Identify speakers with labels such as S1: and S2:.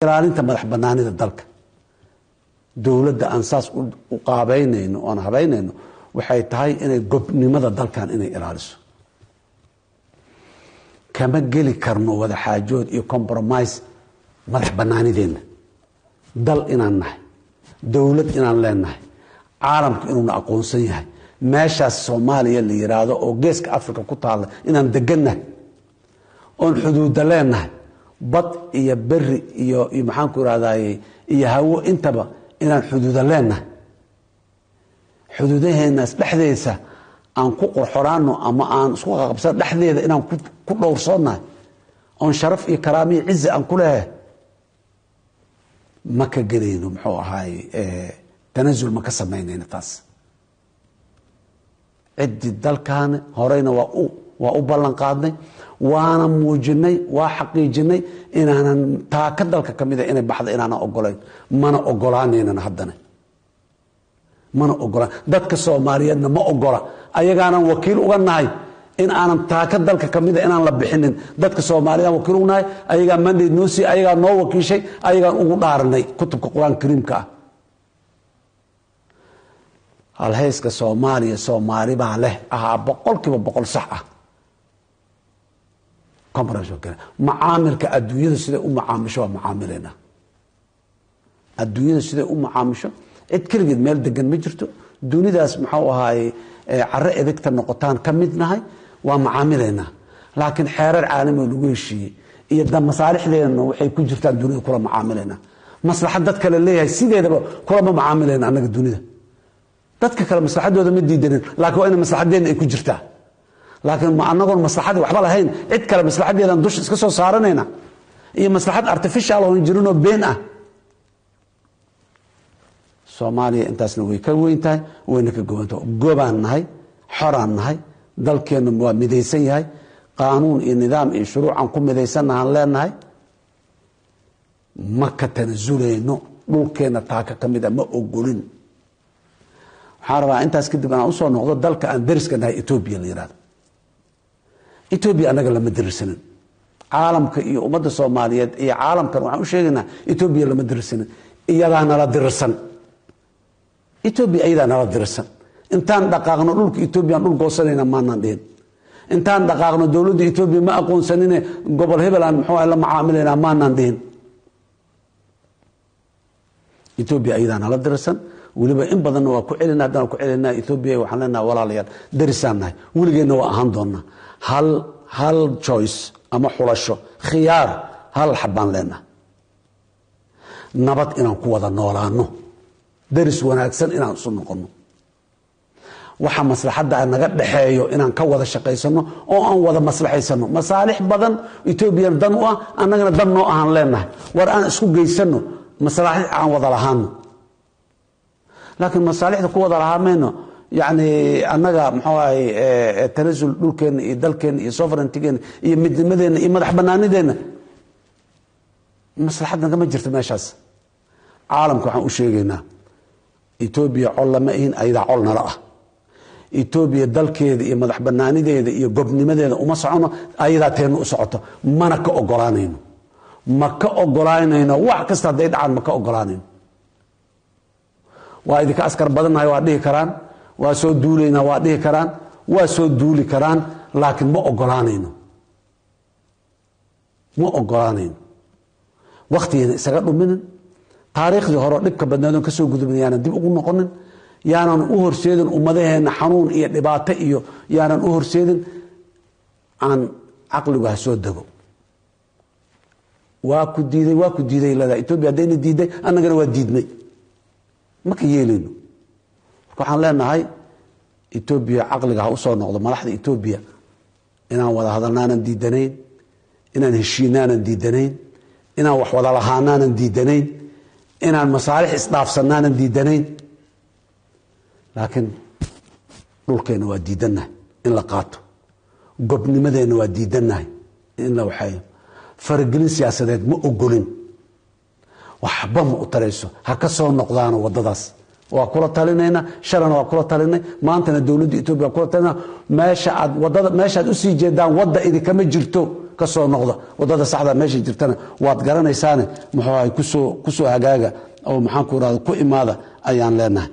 S1: ilaalinta madax banaanida dalka dawladda aan saas u qaabeynayno oo habeynayno waxay tahay inay gobnimada dalkan inay ilaaliso kama geli karno wada xaajood iyo compromise madax banaanideena dal inaan nahay dawlad inaan leenahay caalamku inuu aqoonsan yahay meeshaas Soomaaliya la yiraahdo oo geeska Afrika ku taal inaan degannahay oo xuduud leenahay bad iyo bari iyo maxaan ku raadaay iyo hawo intaba inaan xuduud leenahay xuduudaheena dhexdeeda aan ku qorxoraano ama aan isku qabsan dhexdeeda inaan ku dhowrsoonahay oo sharaf iyo karaamo iyo ciz aan ku leeyahay ma ka galayno muxuu ahaay tanazul ma ka sameynayna taas cidi dalkan horeyna waa u ballan qaadnay waana muujinay waa xaqiijinay inaanan taaka dalka kamida inay baxda inaanan ogolayn mana ogolaanayna haddana mana ogolaan dadka Soomaaliyeedna ma ogola ayagaanan wakiil uga nahay in aanan taaka dalka kamida inaan la bixinin dadka Soomaaliyeed wakiil uga nahay ayagaa mandate noosi ayagaa noo wakiishay ayagaan ugu dhaaranay kutubka Qur'aan Kariimka ah hal hayska Soomaaliya Soomaali baa leh boqolkiiba boqol sax ah macaamilka adduunyada sida u macaamisho waa macaamilena adduunyada sida u macaamisho cid kaligeed meel degan ma jirto dunidaas maxuu ahaay carre edegta noqotaan ka midnahay waa macaamilena laakiin xeerar caalami lagu heshiiyay iyo dad masaalixdeena waxay ku jirtaan dunida kula macaamilena maslaxad dadka la leeyahay sideedaba kula macaamilena anaga dunida dadka kale maslaxadooda ma diidanin laakiin waa in maslaxadeena ay ku jirtaa laakiin ma anagoon maslaxad waxba lahayn cid kale maslaxadeedan dush iska soo saaranayna iyo maslaxad artificial oo jirino been ah Soomaaliya intaasna way ka weyntahay wayna ka gobantahay gobaan nahay xoraan nahay dalkeena waa midaysan yahay qaanuun iyo nidaam iyo shuruuc aan ku midaysanahay leenahay ma ka tanazuleyno dhulkeena taaka kamida ma ogolin waxaan rabaa intaas kadib aan u soo noqdo dalka aan dariska nahay Ethiopia la yiraahdo Ethiopia anaga lama darisanin caalamka iyo ummadda Soomaaliyeed iyo caalamkan waxaan u sheegaynaa Ethiopia lama darisanin iyaga nala dirsan Ethiopia ayada nala dirsan intaan dhaqaaqno dhulka Ethiopia dhul goosanayna maanan dheen intaan dhaqaaqno dawladda Ethiopia ma aqoonsanine gobol hebel aan muxuu la macaamilayna maanan dheen Ethiopia ayada nala dirsan waliba in badan waa ku celinaa haddana ku celinaa Ethiopia waxaan leenahay walaalayaal darisaanahay waligeena waa ahaan doonaa hal choice ama xulasho khiyaar hal xabaan leenahay nabad inaan ku wada noolaano daris wanaagsan inaan isu noqono waxa maslaxada naga dhaxeeyo inaan ka wada shaqeysano oo aan wada maslaxaysano masaalix badan Ethiopia dan u ah annagana dan noo ahaan leenahay war aan isku geysano maslaxad aan wada lahaano laakiin masaalixda ku wada lahaameyno يعني أنجا محاوي تنزل دولكن يدلكن يسوفرنتيجن يمدمدين يمدح بناندين مصلحتنا كم جرت ماشاس عالم كحن وشيجنا إثيوبيا علا ما إن أيدا علنا رأى إثيوبيا دلكن يمدح بناندين يجبني مدين ومصعنا أيدا تين وسعته ما نك أجرانين ما كأجرانين وعكست هذا عن ما كأجرانين وإذا كأسكر بدنا يواديه كران واسو دولينا واديه كران واسو دولي كران لكن ما اوغلانينو وقتي isaga dhumin taariikhda hore dhibka badnaadon ka soo gudubnayaan dib ugu noqonin yaanan u horseedin ummadaheena xanuun iyo dhibaato iyo yaanan u horseedin aan aqliga soo dago waa ku diiday lada Ethiopia deena diiday annagana waa diidnay ma ka yeelino waxaan leenahay Ethiopia aqliga u soo noqdo madaxda Ethiopia inaan wada hadalnaanan diidanayn inaan heshiinaanan diidanayn inaan wax wada lahaanaanan diidanayn inaan masaalix isdhaafsanaanan diidanayn laakiin dhulkeena waa diidanahay in la qaato gobnimadeena waa diidanahay in la waxayo faragelin siyaasadeed ma ogolin waxba ma u tarayso ha ka soo noqdaan wadadaas waa kula talinayna sharana waa kula talinay maantana dawladda Ethiopia kula talina meesha aad u sii jeedaan wada idin kama jirto kasoo noqda wadada saxda meesha jirtana waad garanaysaane muxuu ahay kusoo hagaaga oo maxaan ku irahda ku imaada ayaan leenahay